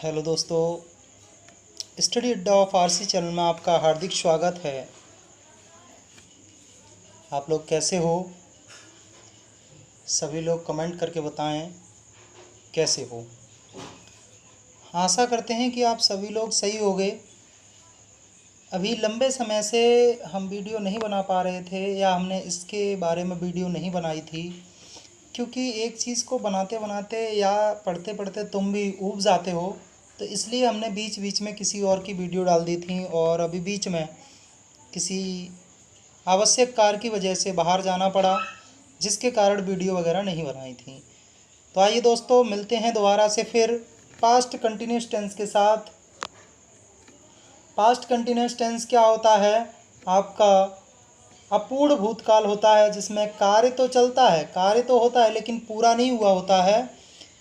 Hello दोस्तों, study अड्डा of Farsi channel में आपका हार्दिक स्वागत है। आप लोग कैसे हो? सभी लोग कमेंट करके बताएं कैसे हो। आशा करते हैं कि आप सभी लोग सही होंगे। अभी लंबे समय से हम वीडियो नहीं बना पा रहे थे या हमने इसके बारे में वीडियो नहीं बनाई थी, क्योंकि एक चीज़ को बनाते बनाते या पढ़ते पढ़ते तुम भी ऊब जाते हो, तो इसलिए हमने बीच बीच में किसी और की वीडियो डाल दी थी। और अभी बीच में किसी आवश्यक कार्य की वजह से बाहर जाना पड़ा, जिसके कारण वीडियो वगैरह नहीं बनाई थी। तो आइए दोस्तों, मिलते हैं दोबारा से फिर पास्ट कंटिन्यूस टेंस के साथ। पास्ट कंटिन्यूस टेंस क्या होता है? आपका अपूर्ण भूतकाल होता है, जिसमें कार्य तो चलता है, कार्य तो होता है लेकिन पूरा नहीं हुआ होता है।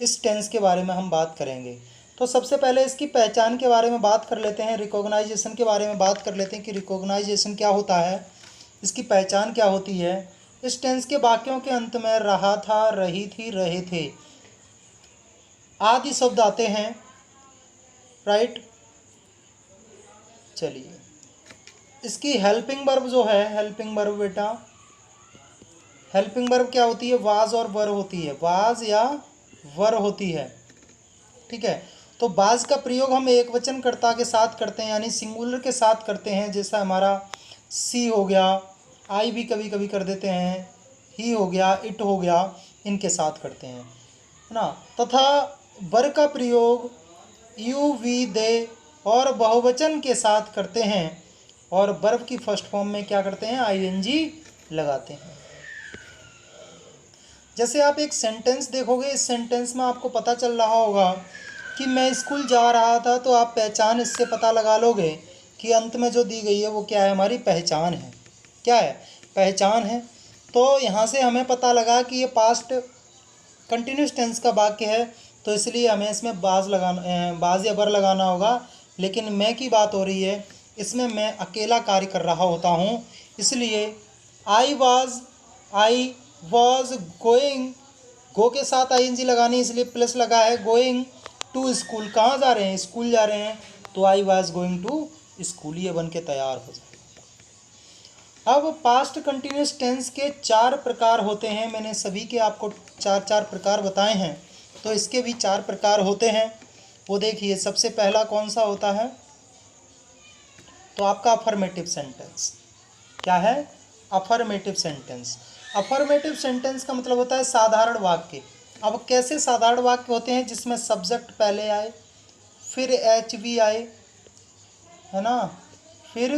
इस टेंस के बारे में हम बात करेंगे। तो सबसे पहले इसकी पहचान के बारे में बात कर लेते हैं, रिकॉग्नाइजेशन के बारे में बात कर लेते हैं कि रिकॉग्नाइजेशन क्या होता है, इसकी पहचान क्या होती है। इस टेंस के वाक्यों के अंत में रहा था, रही थी, रहे थे आदि शब्द आते हैं, राइट। चलिए, इसकी हेल्पिंग वर्ब जो है, हेल्पिंग वर्ब बेटा, हेल्पिंग वर्ब क्या होती है? वाज और वर होती है, वाज या वर होती है, ठीक है। तो वाज का प्रयोग हम एक वचन कर्ता के साथ करते हैं, यानी सिंगुलर के साथ करते हैं। जैसा हमारा सी हो गया, आई भी कभी कभी कर देते हैं, ही हो गया, इट हो गया, इनके साथ करते हैं, है ना। तथा वर का प्रयोग यू, वी, दे और बहुवचन के साथ करते हैं, और वर्ब की फर्स्ट फॉर्म में क्या करते हैं? आईएनजी लगाते हैं। जैसे आप एक सेंटेंस देखोगे, इस सेंटेंस में आपको पता चल रहा होगा कि मैं स्कूल जा रहा था, तो आप पहचान इससे पता लगा लोगे कि अंत में जो दी गई है वो क्या है? हमारी पहचान है। क्या है? पहचान है। तो यहाँ से हमें पता लगा कि ये पास्ट कंटिन्यूस टेंस का वाक्य है, तो इसलिए हमें इसमें बाज या बर लगाना होगा। लेकिन मैं की बात हो रही है, इसमें मैं अकेला कार्य कर रहा होता हूँ, इसलिए आई वॉज गोइंग, गो के साथ आईएनजी लगानी, इसलिए प्लस लगा है। गोइंग टू स्कूल, कहाँ जा रहे हैं? स्कूल जा रहे हैं, तो I was going to school, ये बन के तैयार हो जाए। अब पास्ट कंटिन्यूस टेंस के 4 प्रकार होते हैं। मैंने सभी के आपको 4 प्रकार बताए हैं, तो इसके भी 4 प्रकार होते हैं। वो देखिए, सबसे पहला कौन सा होता है? तो आपका अफर्मेटिव सेंटेंस। क्या है? Affirmative sentence. अफर्मेटिव सेंटेंस का मतलब होता है साधारण वाक्य। अब कैसे साधारण वाक्य होते हैं? जिसमें सब्जेक्ट पहले आए, फिर एच बी आए, है ना, फिर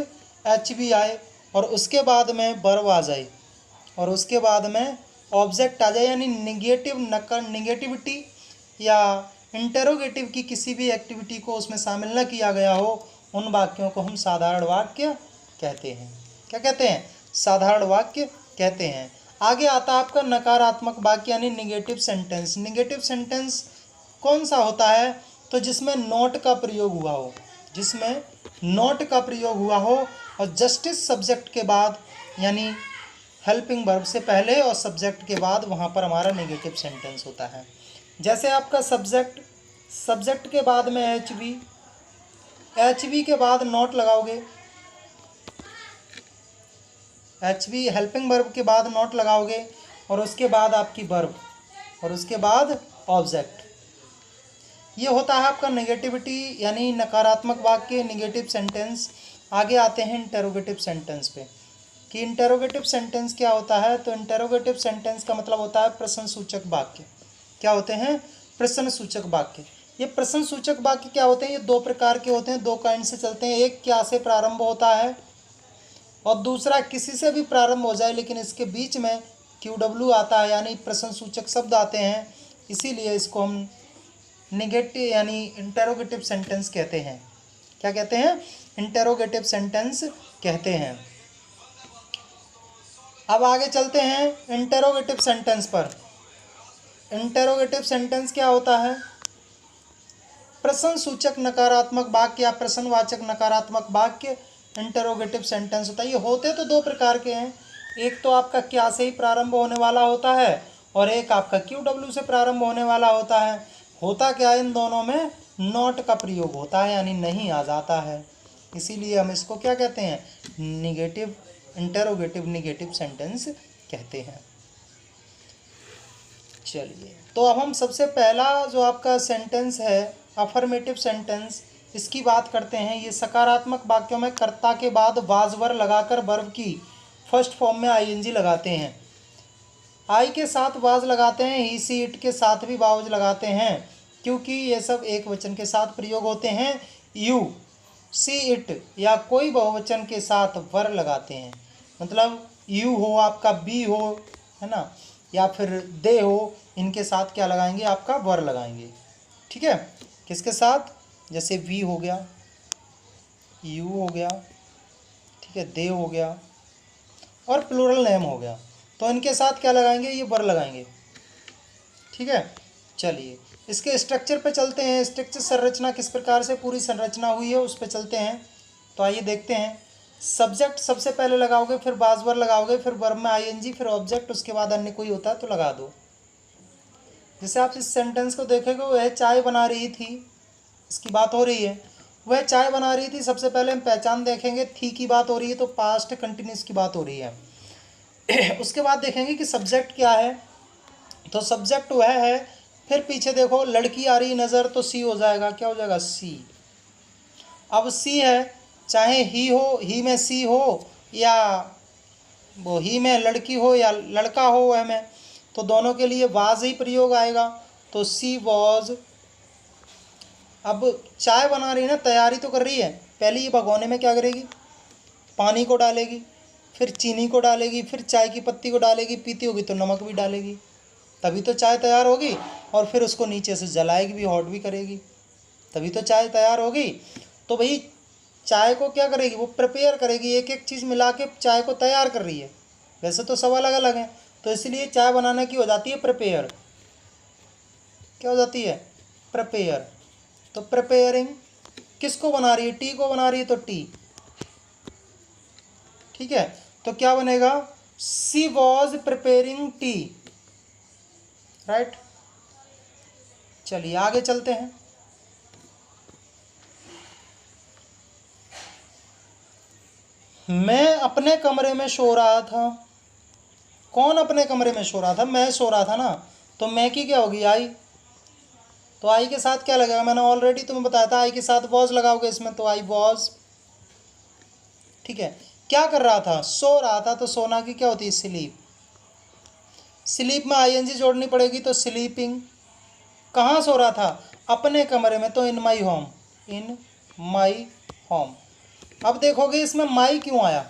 एच बी आए, और उसके बाद में वर्ब आ जाए, और उसके बाद में ऑब्जेक्ट आ जाए, यानी निगेटिविटी या इंटेरोगेटिव की किसी भी एक्टिविटी को उसमें शामिल न किया गया हो, उन वाक्यों को हम साधारण वाक्य कहते हैं। क्या कहते हैं? साधारण वाक्य कहते हैं। आगे आता है आपका नकारात्मक वाक्य, यानी निगेटिव सेंटेंस। निगेटिव सेंटेंस कौन सा होता है? तो जिसमें नॉट का प्रयोग हुआ हो, जिसमें नॉट का प्रयोग हुआ हो और जस्टिस सब्जेक्ट के बाद, यानी हेल्पिंग वर्ब से पहले और सब्जेक्ट के बाद, वहाँ पर हमारा नेगेटिव सेंटेंस होता है। जैसे आपका सब्जेक्ट के बाद में एच बी के बाद नॉट लगाओगे, एच बी हेल्पिंग वर्ब के बाद नॉट लगाओगे, और उसके बाद आपकी वर्ब, और उसके बाद ऑब्जेक्ट। ये होता है आपका नेगेटिविटी, यानी नकारात्मक वाक्य, नेगेटिव सेंटेंस। आगे आते हैं इंटेरोगेटिव सेंटेंस पे, कि इंटेरोगेटिव सेंटेंस क्या होता है। तो इंटेरोगेटिव सेंटेंस का मतलब होता है प्रश्नसूचक वाक्य। क्या होते हैं? प्रश्नसूचक वाक्य। ये प्रश्नसूचक वाक्य क्या होते हैं? ये 2 प्रकार के होते हैं, 2 काइंड से चलते हैं। एक क्या से प्रारंभ होता है, और दूसरा किसी से भी प्रारंभ हो जाए लेकिन इसके बीच में QW आता है, यानी प्रश्नसूचक शब्द आते हैं, इसीलिए इसको हम नेगेटिव यानी इंटेरोगेटिव सेंटेंस कहते हैं। क्या कहते हैं? इंटेरोगेटिव सेंटेंस कहते हैं। अब आगे चलते हैं इंटेरोगेटिव सेंटेंस पर। इंटेरोगेटिव सेंटेंस क्या होता है? प्रश्नसूचक नकारात्मक वाक्य या प्रश्नवाचक नकारात्मक वाक्य इंटेरोगेटिव सेंटेंस होता है। ये होते तो 2 प्रकार के हैं, एक तो आपका क्या से ही प्रारंभ होने वाला होता है, और एक आपका QW से प्रारंभ होने वाला होता है। होता क्या है इन दोनों में? नॉट का प्रयोग होता है यानी नहीं आ जाता है, इसीलिए हम इसको क्या कहते हैं, निगेटिव, इंटरोगेटिव निगेटिव सेंटेंस कहते हैं। चलिए, तो अब हम सबसे पहला जो आपका सेंटेंस है अफर्मेटिव सेंटेंस, इसकी बात करते हैं। ये सकारात्मक वाक्यों में कर्ता के बाद वाज वर लगाकर वर्ब की फर्स्ट फॉर्म में आईएनजी लगाते हैं। आई के साथ वाज लगाते हैं, ही सी इट के साथ भी वाज लगाते हैं, क्योंकि ये सब एक वचन के साथ प्रयोग होते हैं। यू सी इट या कोई बहुवचन के साथ वर लगाते हैं, मतलब यू हो, आपका बी हो, है ना, या फिर दे हो, इनके साथ क्या लगाएंगे, आपका वर लगाएंगे। ठीक है, किसके साथ, जैसे वी हो गया, यू हो गया, ठीक है, दे हो गया और प्लूरल नेम हो गया, तो इनके साथ क्या लगाएंगे, ये वर लगाएंगे। ठीक है, चलिए इसके स्ट्रक्चर पे चलते हैं। स्ट्रक्चर संरचना किस प्रकार से पूरी संरचना हुई है उस पे चलते हैं। तो आइए देखते हैं। सब्जेक्ट सबसे पहले लगाओगे, फिर बाजवर लगाओगे, फिर वर्ब में आईएनजी, फिर ऑब्जेक्ट, उसके बाद अन्य कोई होता है तो लगा दो। जैसे आप इस सेंटेंस को देखोगे, वह चाय बना रही थी, इसकी बात हो रही है, वह चाय बना रही थी। सबसे पहले हम पहचान देखेंगे, थी की बात हो रही है तो पास्ट कंटिन्यूस की बात हो रही है। उसके बाद देखेंगे कि सब्जेक्ट क्या है, तो सब्जेक्ट वह है। फिर पीछे देखो, लड़की आ रही नज़र, तो सी हो जाएगा, क्या हो जाएगा, सी। अब सी है, चाहे ही हो, ही में सी हो, या वो ही में लड़की हो या लड़का हो वह में, तो दोनों के लिए वाज ही प्रयोग आएगा, तो सी वॉज। अब चाय बना रही है ना, तैयारी तो कर रही है, पहले ये भगोने में क्या करेगी, पानी को डालेगी, फिर चीनी को डालेगी, फिर चाय की पत्ती को डालेगी, पीती होगी तो नमक भी डालेगी, तभी तो चाय तैयार होगी, और फिर उसको नीचे से जलाएगी भी, हॉट भी करेगी, तभी तो चाय तैयार होगी। तो भाई चाय को क्या करेगी, वो प्रिपेयर करेगी, एक एक चीज़ मिला के चाय को तैयार कर रही है। वैसे तो सब अलग अलग हैं, तो इसलिए चाय बनाने की हो जाती है प्रिपेयर, क्या हो जाती है, प्रिपेयर। तो प्रिपेयरिंग किसको बना रही है, टी को बना रही है, तो टी। ठीक है, तो क्या बनेगा, सी वॉज प्रिपेयरिंग टी, राइट। चलिए आगे चलते हैं। मैं अपने कमरे में सो रहा था। कौन अपने कमरे में सो रहा था, मैं सो रहा था ना, तो मैं की क्या होगी, आई। तो आई के साथ क्या लगेगा, मैंने ऑलरेडी तुम्हें बताया था, आई के साथ वॉज लगाओगे इसमें, तो आई वॉज। ठीक है, क्या कर रहा था, सो रहा था, तो सोना की क्या होती है, स्लीप। स्लीप में आईएनजी जोड़नी पड़ेगी, तो स्लीपिंग। कहाँ सो रहा था, अपने कमरे में, तो इन my home, in my home. अब देखोगे इसमें माई क्यों आया,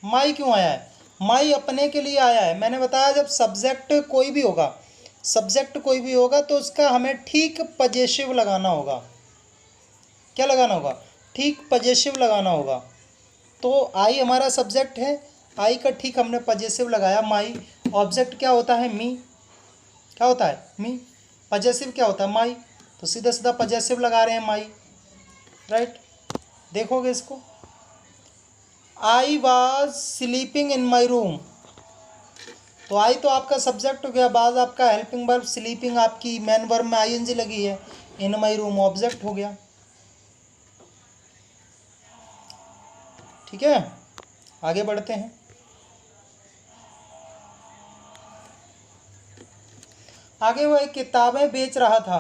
माई क्यों आया है, माई अपने के लिए आया है। मैंने बताया जब सब्जेक्ट कोई भी होगा, सब्जेक्ट कोई भी होगा तो उसका हमें ठीक पजेसिव लगाना होगा। क्या लगाना होगा, ठीक पजेसिव लगाना होगा। तो आई हमारा सब्जेक्ट है, आई का ठीक हमने पजेसिव लगाया, माई। ऑब्जेक्ट क्या होता है, मी, क्या होता है, मी। पजेसिव क्या होता है, माई, तो सीधा सीधा पजेसिव लगा रहे हैं, माई, राइट। देखोगे इसको, I was sleeping in my room, तो आई तो आपका सब्जेक्ट हो गया, बाज आपका हेल्पिंग वर्ब, स्लीपिंग आपकी मेन वर्ब में आईएनजी लगी है, इन माई रूम ऑब्जेक्ट हो गया। ठीक है, आगे बढ़ते हैं। आगे वह किताबें बेच रहा था।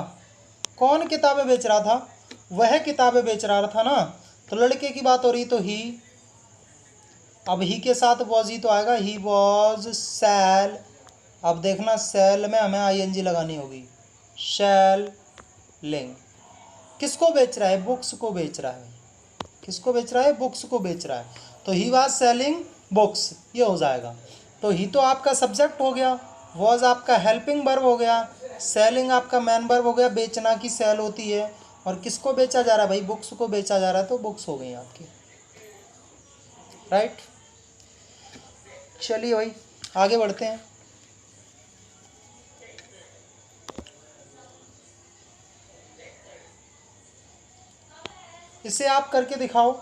कौन किताबें बेच रहा था, वह किताबें बेच रहा था ना, तो लड़के की बात हो रही, तो ही। अब ही के साथ वॉज ही तो आएगा, ही वॉज सेल। अब देखना, सेल में हमें आईएनजी लगानी होगी, सेल लिंग। किसको बेच रहा है, बुक्स को बेच रहा है, किसको बेच रहा है, बुक्स को बेच रहा है, तो ही वॉज सेलिंग बुक्स, ये हो जाएगा। तो ही तो आपका सब्जेक्ट हो गया, वॉज आपका हेल्पिंग वर्ब हो गया, सेलिंग आपका मैन वर्ब हो गया, बेचना की सेल होती है, और किसको बेचा जा रहा है भाई, बुक्स को बेचा जा रहा है, तो बुक्स हो गई आपकी, राइट। चलिए भाई आगे बढ़ते हैं। इसे आप करके दिखाओ,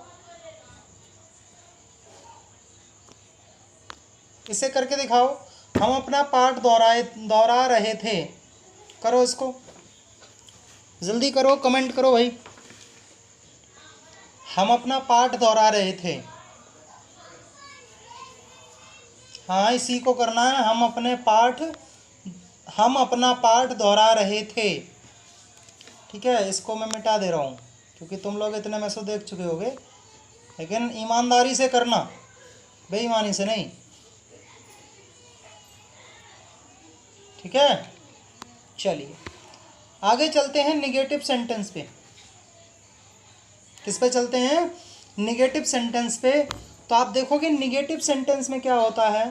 इसे करके दिखाओ। हम अपना पाठ दोहरा रहे थे, करो इसको। जल्दी करो, कमेंट करो भाई। हम अपना पाठ दोहरा रहे थे। हाँ, इसी को करना है। हम अपना पाठ दोहरा रहे थे। ठीक है, इसको मैं मिटा दे रहा हूँ क्योंकि तुम लोग इतने मैसेज देख चुके होगे, लेकिन ईमानदारी से करना, बेईमानी से नहीं। ठीक है, चलिए आगे चलते हैं निगेटिव सेंटेंस पे। किस पे चलते हैं? निगेटिव सेंटेंस पे। तो आप देखोगे निगेटिव सेंटेंस में क्या होता है।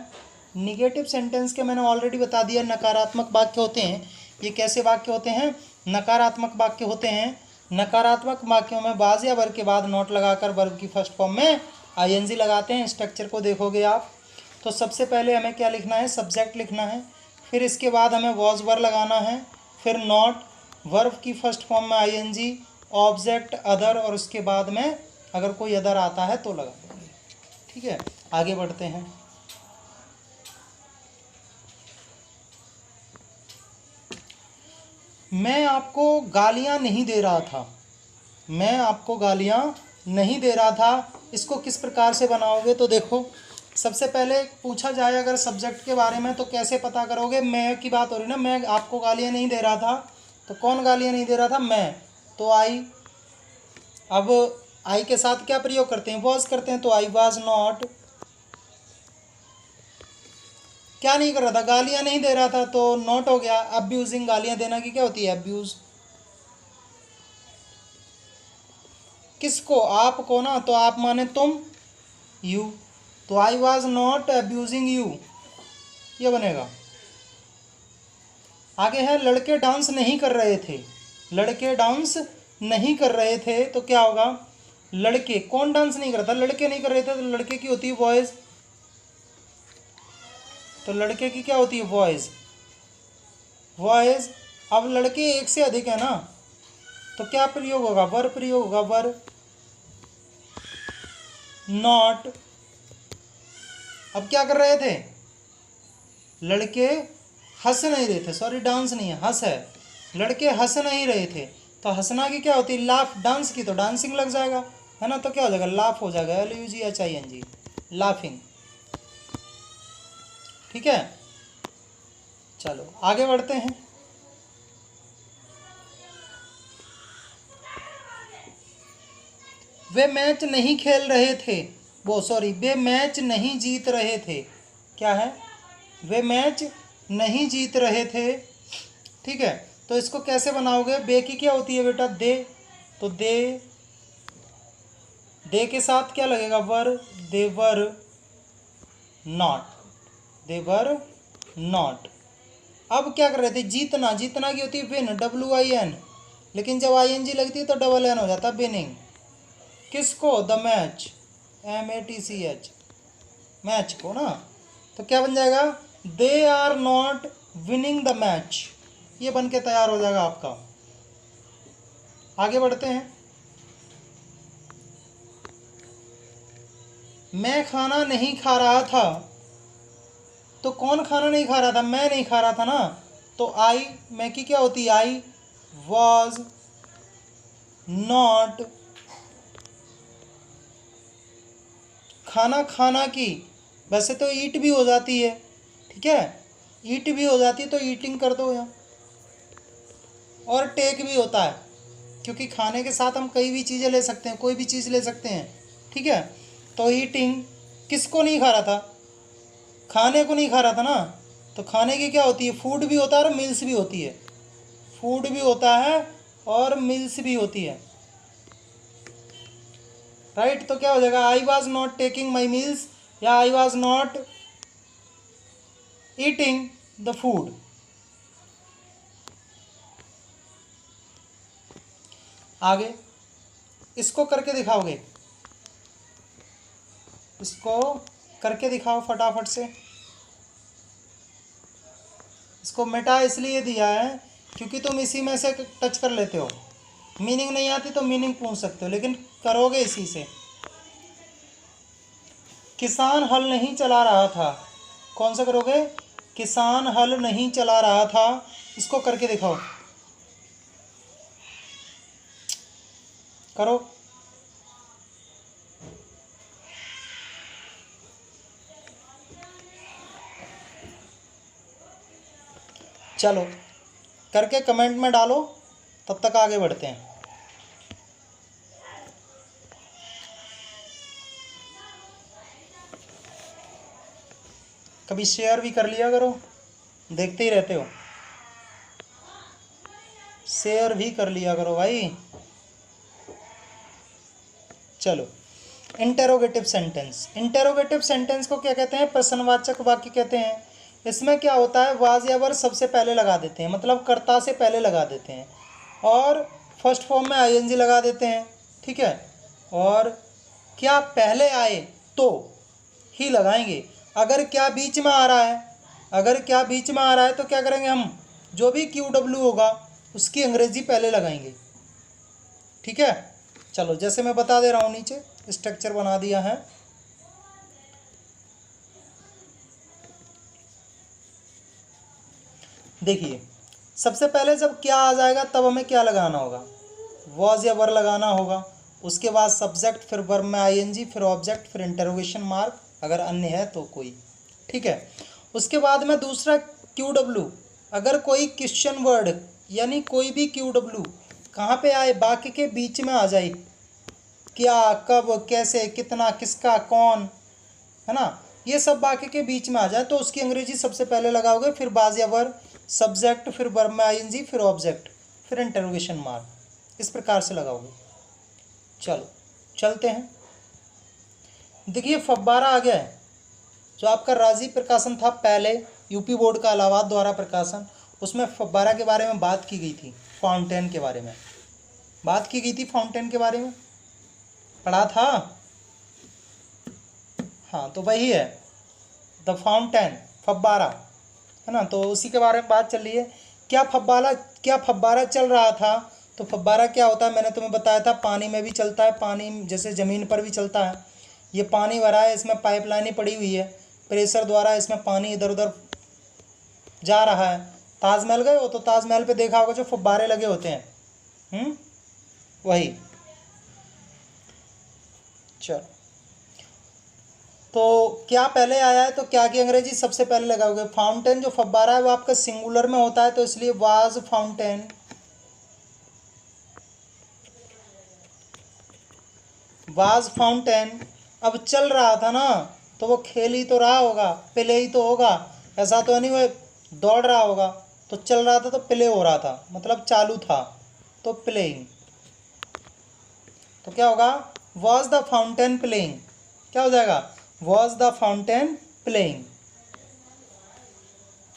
निगेटिव सेंटेंस के मैंने ऑलरेडी बता दिया, नकारात्मक वाक्य होते हैं। ये कैसे वाक्य होते हैं? नकारात्मक वाक्य होते हैं। नकारात्मक वाक्यों में बाज या वर्ब के बाद नॉट लगाकर वर्ब की फर्स्ट फॉर्म में आईएनजी लगाते हैं। स्ट्रक्चर को देखोगे आप तो सबसे पहले हमें क्या लिखना है? सब्जेक्ट लिखना है। फिर इसके बाद हमें वॉज वर लगाना है, फिर नॉट, वर्ब की फर्स्ट फॉर्म में आईएनजी, ऑब्जेक्ट, अदर, और उसके बाद में अगर कोई अदर आता है तो लगा देंगे। ठीक है, आगे बढ़ते हैं। मैं आपको गालियां नहीं दे रहा था। मैं आपको गालियां नहीं दे रहा था, इसको किस प्रकार से बनाओगे? तो देखो, सबसे पहले पूछा जाए अगर सब्जेक्ट के बारे में तो कैसे पता करोगे? मैं की बात हो रही ना, मैं आपको गालियां नहीं दे रहा था, तो कौन गालियां नहीं दे रहा था? मैं। तो आई। अब आई के साथ क्या प्रयोग करते हैं? वॉज करते हैं। तो आई वॉज नॉट, क्या नहीं कर रहा था? गालियां नहीं दे रहा था, तो नॉट हो गया। अब्यूजिंग, गालियां देना की क्या होती है? अब्यूज। किसको? आपको ना, तो आप माने तुम, यू। तो I was not abusing you, ये बनेगा। आगे है लड़के डांस नहीं कर रहे थे। लड़के डांस नहीं कर रहे थे, तो क्या होगा? लड़के, कौन डांस नहीं कर रहा था? लड़के नहीं कर रहे थे, तो लड़के की होती है बॉयज। तो लड़के की क्या होती है? बॉयज। बॉयज। अब लड़के एक से अधिक है ना, तो क्या प्रयोग होगा? वर प्रयोग होगा, वर। नॉट। अब क्या कर रहे थे? लड़के हंस नहीं रहे थे, सॉरी डांस नहीं है, हंस है। लड़के हंस नहीं रहे थे, तो हंसना की क्या होती है? लाफ। डांस की तो डांसिंग लग जाएगा, है ना, तो क्या हो जाएगा? लाफ हो जाएगा, LUGHING, लाफिंग। ठीक है, चलो आगे बढ़ते हैं। वे मैच नहीं खेल रहे थे, वे मैच नहीं जीत रहे थे। क्या है? वे मैच नहीं जीत रहे थे। ठीक है, तो इसको कैसे बनाओगे? बे की क्या होती है बेटा? दे। तो दे के साथ क्या लगेगा? Were. They were not, they were not. अब क्या कर रहे थे? जीतना। जीतना की होती है विन, WIN, लेकिन जब ING लगती है तो डबल N हो जाता है, विनिंग। किसको? द मैच, MATCH, मैच को ना। तो क्या बन जाएगा? They are not winning the match, ये बन के तैयार हो जाएगा आपका। आगे बढ़ते हैं। मैं खाना नहीं खा रहा था, तो कौन खाना नहीं खा रहा था? मैं नहीं खा रहा था ना, तो आई, मैं की क्या होती है? आई वॉज नॉट। खाना खाना की वैसे तो ईट भी हो जाती है, ठीक है, ईट भी हो जाती है, तो ईटिंग कर दो यहाँ। और टेक भी होता है, क्योंकि खाने के साथ हम कई भी चीज़ें ले सकते हैं, कोई भी चीज़ ले सकते हैं। ठीक है, तो ईटिंग किसको नहीं खा रहा था? खाने को नहीं खा रहा था ना, तो खाने की क्या होती है? फूड भी होता है और मील्स भी होती है। फूड भी होता है और मील्स भी होती है, राइट। तो क्या हो जाएगा? I was not taking my meals, या I was not eating the food. आगे इसको करके दिखाओगे, इसको करके दिखाओ फटाफट से। इसको मिटा इसलिए दिया है क्योंकि तुम इसी में से टच कर लेते हो। मीनिंग नहीं आती तो मीनिंग पूछ सकते हो, लेकिन करोगे इसी से। किसान हल नहीं चला रहा था, कौन सा करोगे? किसान हल नहीं चला रहा था, इसको करके दिखाओ। करो। चलो करके कमेंट में डालो, तब तक आगे बढ़ते हैं। कभी शेयर भी कर लिया करो, देखते ही रहते हो, शेयर भी कर लिया करो भाई। चलो, इंटेरोगेटिव सेंटेंस। इंटेरोगेटिव सेंटेंस को क्या कहते हैं? प्रश्नवाचक वाक्य कहते हैं। इसमें क्या होता है, वाज या वर सबसे पहले लगा देते हैं, मतलब कर्ता से पहले लगा देते हैं, और फर्स्ट फॉर्म में आईएनजी लगा देते हैं, ठीक है। और क्या पहले आए तो ही लगाएंगे। अगर क्या बीच में आ रहा है, अगर क्या बीच में आ रहा है तो क्या करेंगे हम, जो भी क्यू डब्ल्यू होगा उसकी अंग्रेजी पहले लगाएंगे, ठीक है। चलो जैसे मैं बता दे रहा हूँ, नीचे स्ट्रक्चर बना दिया है। देखिए, सबसे पहले जब क्या आ जाएगा तब हमें क्या लगाना होगा, वॉज या वर लगाना होगा। उसके बाद सब्जेक्ट, फिर वर्ब में आईएनजी, फिर ऑब्जेक्ट, फिर इंटरोगेशन मार्क, अगर अन्य है तो कोई, ठीक है। उसके बाद में दूसरा क्यू डब्ल्यू, अगर कोई क्वेश्चन वर्ड यानी कोई भी क्यू डब्ल्यू कहाँ पे आए, वाक्य के बीच में आ जाए, क्या, कब, कैसे, कितना, किसका, कौन, है ना, ये सब वाक्य के बीच में आ जाए तो उसकी अंग्रेजी सबसे पहले लगाओगे, फिर बाज या वर्ब, सब्जेक्ट, फिर वर्ब में आईएनजी, फिर ऑब्जेक्ट, फिर इंटरोगेशन मार्क, इस प्रकार से लगाओगे। चलो चलते हैं। देखिए फव्वारा आ गया है, जो आपका राजीव प्रकाशन था पहले, यूपी बोर्ड का इलाहाबाद द्वारा प्रकाशन, उसमें फव्वारा के बारे में बात की गई थी, फाउंटेन के बारे में बात की गई थी, फाउंटेन के बारे में पढ़ा था। हाँ तो वही है द फाउंटेन, फव्वारा, है ना, तो उसी के बारे में बात चल रही है। क्या फव्वारा चल रहा था, तो फव्वारा क्या होता है, मैंने तुम्हें बताया था, पानी में भी चलता है, पानी जैसे ज़मीन पर भी चलता है। ये पानी भरा है, इसमें पाइपलाइनें पड़ी हुई है, प्रेशर द्वारा इसमें पानी इधर उधर जा रहा है। ताजमहल गए हो तो ताजमहल पे देखा होगा जो फव्वारे लगे होते हैं, वही। चलो, तो क्या पहले आया है तो क्या की अंग्रेजी सबसे पहले लगाओगे। फाउंटेन जो फव्वारा है वो आपका सिंगुलर में होता है, तो इसलिए वाज फाउंटेन, वाज फाउंटेन। अब चल रहा था ना, तो वो खेल ही तो रहा होगा, प्ले ही तो होगा, ऐसा तो नहीं वो दौड़ रहा होगा। तो चल रहा था तो प्ले हो रहा था, मतलब चालू था, तो प्लेइंग। तो क्या होगा, वॉज द फाउंटेन प्लेइंग, क्या हो जाएगा, वॉज द फाउंटेन प्लेइंग।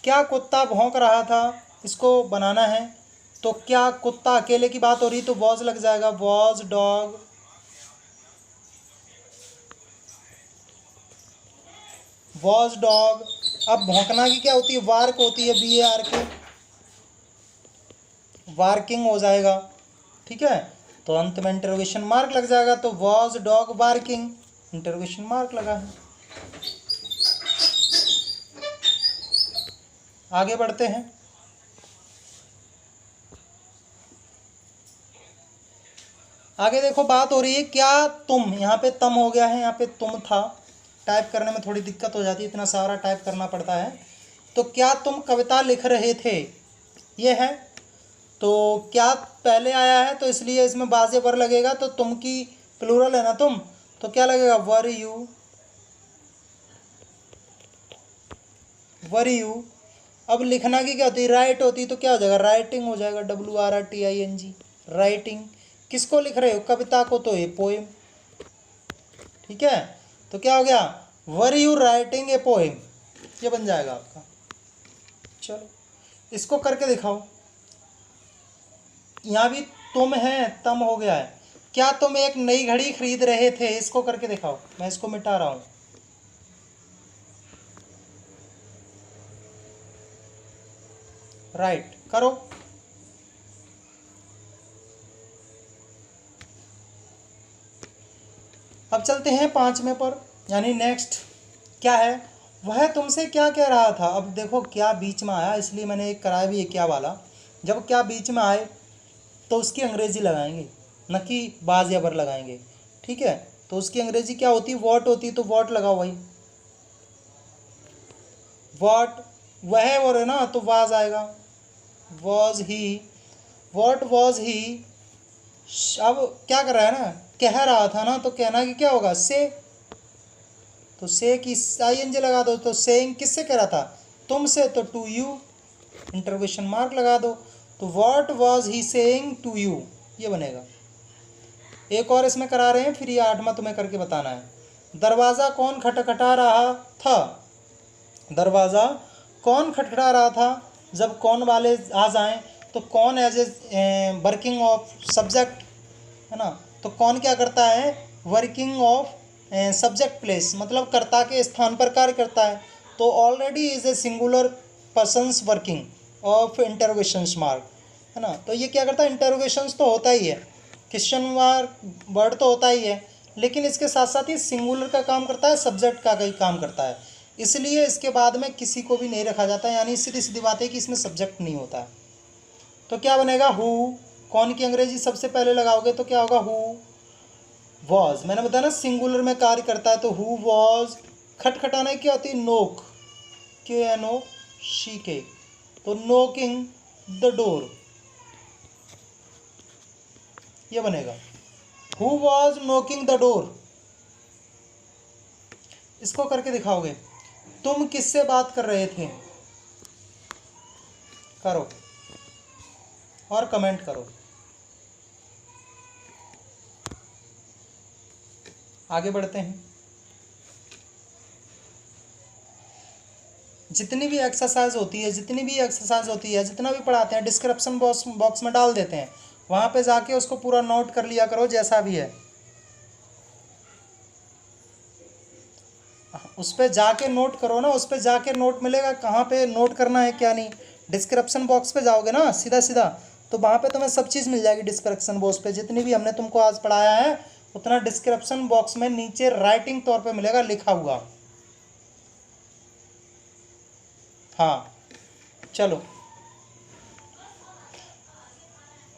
क्या कुत्ता भौंक रहा था, इसको बनाना है, तो क्या कुत्ता अकेले की बात हो रही तो वॉज लग जाएगा, वॉज डॉग, वॉज डॉग। अब भौंकना की क्या होती है, वार्क होती है, BARK, वार्किंग हो जाएगा, ठीक है। तो अंत में इंटरोगेशन मार्क लग जाएगा, तो was dog barking, interrogation mark लगा है। आगे बढ़ते हैं। आगे देखो, बात हो रही है क्या तुम, यहाँ पे तम हो गया है, यहाँ पे तुम था, टाइप करने में थोड़ी दिक्कत हो जाती है, इतना सारा टाइप करना पड़ता है। तो क्या तुम कविता लिख रहे थे, ये है। तो क्या पहले आया है तो इसलिए इसमें बाजे वर लगेगा, तो तुम की प्लूरल है ना तुम, तो क्या लगेगा, वर यू, वर यू। अब लिखना की क्या होती है, राइट होती है, तो क्या हो जाएगा, राइटिंग हो जाएगा, WRITING, राइटिंग। किसको लिख रहे हो, कविता को, तो ये पोएम, ठीक है। तो क्या हो गया, were you writing a poem, ये बन जाएगा आपका। चलो इसको करके दिखाओ। यहाँ भी तुम है, तम हो गया है। क्या तुम एक नई घड़ी खरीद रहे थे, इसको करके दिखाओ, मैं इसको मिटा रहा हूँ। राइट करो। अब चलते हैं 5वें पर, यानी नेक्स्ट क्या है, वह तुमसे क्या कह रहा था। अब देखो क्या बीच में आया, इसलिए मैंने एक कराया भी है क्या वाला। जब क्या बीच में आए तो उसकी अंग्रेजी लगाएंगे, न कि बाज या वर लगाएंगे। ठीक है, तो उसकी अंग्रेजी क्या होती है, वॉट होती है, तो वॉट लगाओ भाई, वॉट वह और है ना, तो वाज आएगा, was he, what was he. अब क्या कर रहा है ना, कह रहा था ना, तो कहना कि क्या होगा, से, तो से की ING लगा दो, तो सेइंग किससे कह रहा था, तुमसे, तो टू यू, इंटरोगेशन मार्क लगा दो, तो what was he saying to you, ये बनेगा। एक और इसमें करा रहे हैं, फिर ये 8वां तुम्हें करके बताना है। दरवाज़ा कौन खटखटा रहा था, दरवाज़ा कौन खटखटा रहा था, जब कौन वाले आ जाएं तो कौन as a working of subject, है ना, तो कौन क्या करता है, वर्किंग ऑफ सब्जेक्ट प्लेस, मतलब कर्ता के स्थान पर कार्य करता है, तो already is a singular persons working of interrogations mark, है ना, तो ये क्या करता है, इंटरोगेशंस तो होता ही है, क्वेश्चन मार्क वर्ड तो होता ही है, लेकिन इसके साथ साथ ही सिंगुलर का काम करता है, सब्जेक्ट का कई काम करता है, इसलिए इसके बाद में किसी को भी नहीं रखा जाता, यानी सीधी सीधी बात है कि इसमें सब्जेक्ट नहीं होता है। तो क्या बनेगा, हु, कौन की अंग्रेजी सबसे पहले लगाओगे तो क्या होगा, हु वॉज, मैंने बताया ना सिंगुलर में कार्य करता है, तो हु वॉज, खटखटाने क्या होती है, नोक, KNO शी के, तो नोकिंग द डोर, ये बनेगा, who was knocking the door. इसको करके दिखाओगे, तुम किससे बात कर रहे थे, करो और कमेंट करो। आगे बढ़ते हैं, जितनी भी एक्सरसाइज होती है, जितना भी पढ़ाते हैं, डिस्क्रिप्शन बॉक्स में डाल देते हैं, वहाँ पे जाके उसको पूरा नोट कर लिया करो, जैसा भी है उस पर जाके नोट करो ना, उस पर जाके नोट मिलेगा, कहाँ पे नोट करना है क्या नहीं, डिस्क्रिप्शन बॉक्स पे जाओगे ना सीधा सीधा, तो वहाँ पे तुम्हें सब चीज़ मिल जाएगी, डिस्क्रिप्शन बॉक्स पे जितनी भी हमने तुमको आज पढ़ाया है उतना डिस्क्रिप्शन बॉक्स में नीचे राइटिंग तौर पे मिलेगा, लिखा हुआ। हाँ चलो,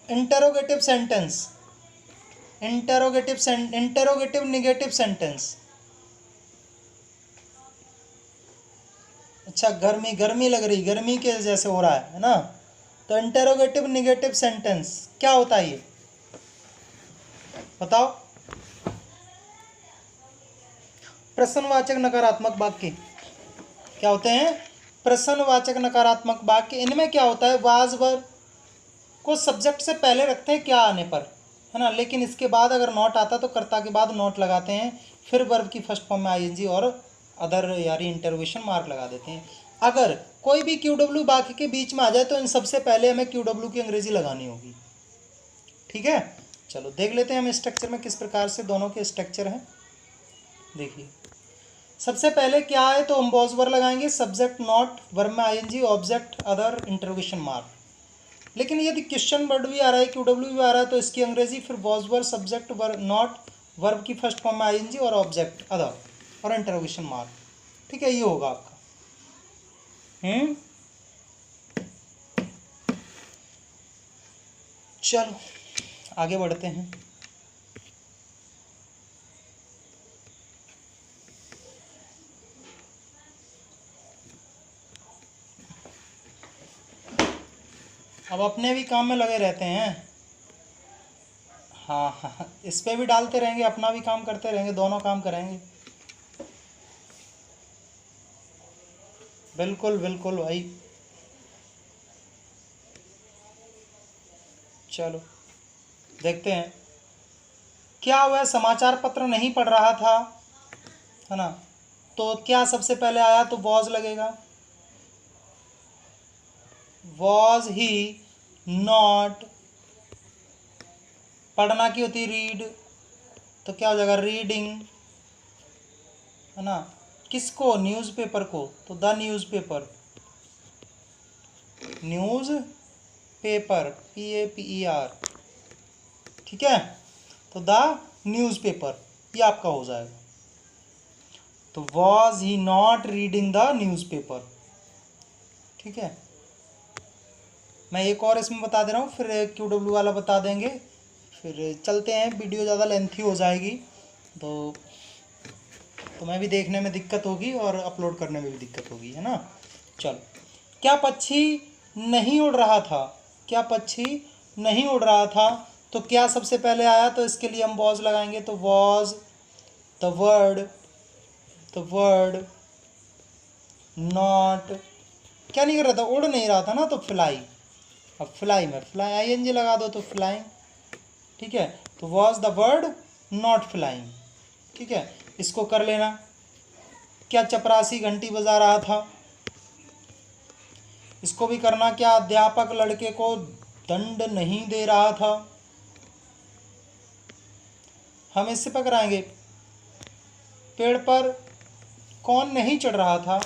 interrogative sentence, interrogative negative sentence. अच्छा, गर्मी गर्मी लग रही, गर्मी के जैसे हो रहा है ना, तो इंटरोगेटिव निगेटिव सेंटेंस क्या होता है, ये बताओ। प्रश्नवाचक नकारात्मक वाक्य क्या होते हैं, प्रश्नवाचक नकारात्मक वाक्य, इनमें क्या होता है, वाज वर को सब्जेक्ट से पहले रखते हैं क्या आने पर, है ना, लेकिन इसके बाद अगर नॉट आता तो कर्ता के बाद नॉट लगाते हैं, फिर वर्ब की फर्स्ट फॉर्म में ING और अदर यानी इंटरोगेशन मार्क लगा देते हैं। अगर कोई भी QW वाक्य के बीच में आ जाए तो इन सबसे पहले हमें QW की अंग्रेजी लगानी होगी। ठीक है, चलो देख लेते हैं हम स्ट्रक्चर में किस प्रकार से दोनों के स्ट्रक्चर हैं। देखिए, सबसे पहले क्या है, तो हम वॉज वर लगाएंगे, सब्जेक्ट नॉट, वर्ब में ING, object other, interrogation mark. लेकिन यदि क्वेश्चन वर्ड भी आ रहा है, QW भी आ रहा है, तो इसकी अंग्रेजी फिर was were, subject verb not, verb की फर्स्ट फॉर्म में ING और ऑब्जेक्ट अदर और इंटरोगेशन मार्क। ठीक है, ये होगा आपका। चलो आगे बढ़ते हैं। अब अपने भी काम में लगे रहते हैं, हाँ हाँ, इस पे भी डालते रहेंगे, अपना भी काम करते रहेंगे, दोनों काम करेंगे। बिल्कुल बिल्कुल भाई। चलो देखते हैं, क्या वह समाचार पत्र नहीं पढ़ रहा था, है ना, तो क्या सबसे पहले आया, तो वॉज लगेगा, वॉज ही नॉट, पढ़ना की होती रीड, तो क्या हो जाएगा, रीडिंग, है ना, किसको, न्यूज़पेपर को, तो the newspaper, news paper, PAPER, ठीक है, तो द न्यूज़पेपर, ये आपका हो जाएगा। तो was he not reading the newspaper. ठीक है, मैं एक और इसमें बता दे रहा हूँ, फिर QW वाला बता देंगे, फिर चलते हैं, वीडियो ज़्यादा लेंथी हो जाएगी तो तुम्हें भी देखने में दिक्कत होगी और अपलोड करने में भी दिक्कत होगी, है ना। चलो, क्या पक्षी नहीं उड़ रहा था? क्या पक्षी नहीं उड़ रहा था? तो क्या सबसे पहले आया, तो इसके लिए हम वॉज लगाएंगे, तो वॉज द वर्ड नॉट, क्या नहीं कर रहा था, उड़ नहीं रहा था ना, तो फ्लाई। अब फ्लाई में फ्लाई आईएनजी लगा दो तो फ्लाइंग, ठीक है। तो was the word not flying, ठीक है। इसको कर लेना। क्या चपरासी घंटी बजा रहा था? इसको भी करना। क्या अध्यापक लड़के को दंड नहीं दे रहा था? हम इससे पकड़ाएंगे। पेड़ पर कौन नहीं चढ़ रहा था?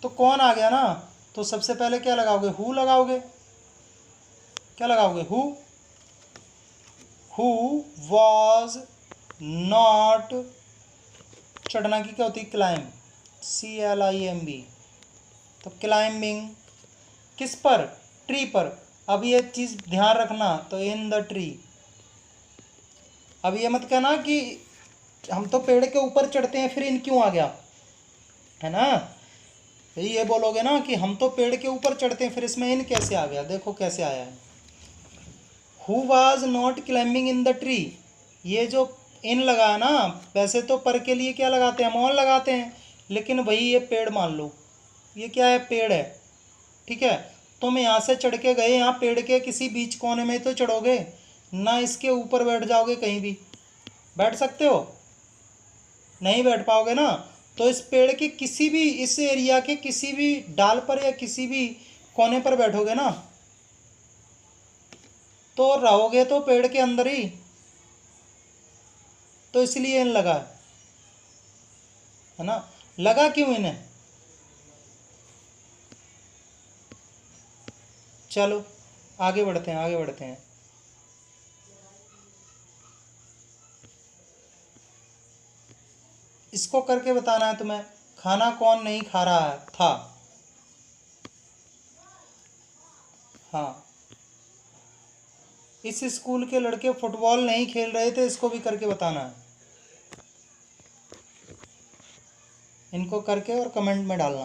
तो कौन आ गया ना, तो सबसे पहले क्या लगाओगे, हु लगाओगे। क्या लगाओगे, हु वॉज नॉट, चढ़ना की क्या होती है, क्लाइंब, CLIMB, तो क्लाइंबिंग। किस पर, ट्री पर। अब ये चीज़ ध्यान रखना, तो इन द ट्री। अब ये मत कहना कि हम तो पेड़ के ऊपर चढ़ते हैं फिर इन क्यों आ गया, है ना। ये बोलोगे ना कि हम तो पेड़ के ऊपर चढ़ते हैं फिर इसमें इन कैसे आ गया, देखो कैसे आया है। Who was not climbing in the tree, ये जो इन लगा है ना, वैसे तो पर के लिए क्या लगाते हैं, हम ऑन लगाते हैं, लेकिन वही ये पेड़ मान लो, ये क्या है, पेड़ है, ठीक है। तुम यहाँ से चढ़ के गए, यहाँ पेड़ के किसी बीच कोने में तो चढ़ोगे ना, इसके ऊपर बैठ जाओगे, कहीं भी बैठ सकते हो, नहीं बैठ पाओगे ना। तो इस पेड़ के किसी भी, इस एरिया के किसी भी डाल पर या किसी भी कोने पर बैठोगे ना, तो रहोगे तो पेड़ के अंदर ही, तो इसलिए इन लगा है ना। लगा क्यों इन्हें, चलो आगे बढ़ते हैं, आगे बढ़ते हैं। इसको करके बताना है तुम्हें। खाना कौन नहीं खा रहा था? हाँ, इस स्कूल के लड़के फुटबॉल नहीं खेल रहे थे, इसको भी करके बताना है। इनको करके और कमेंट में डालना।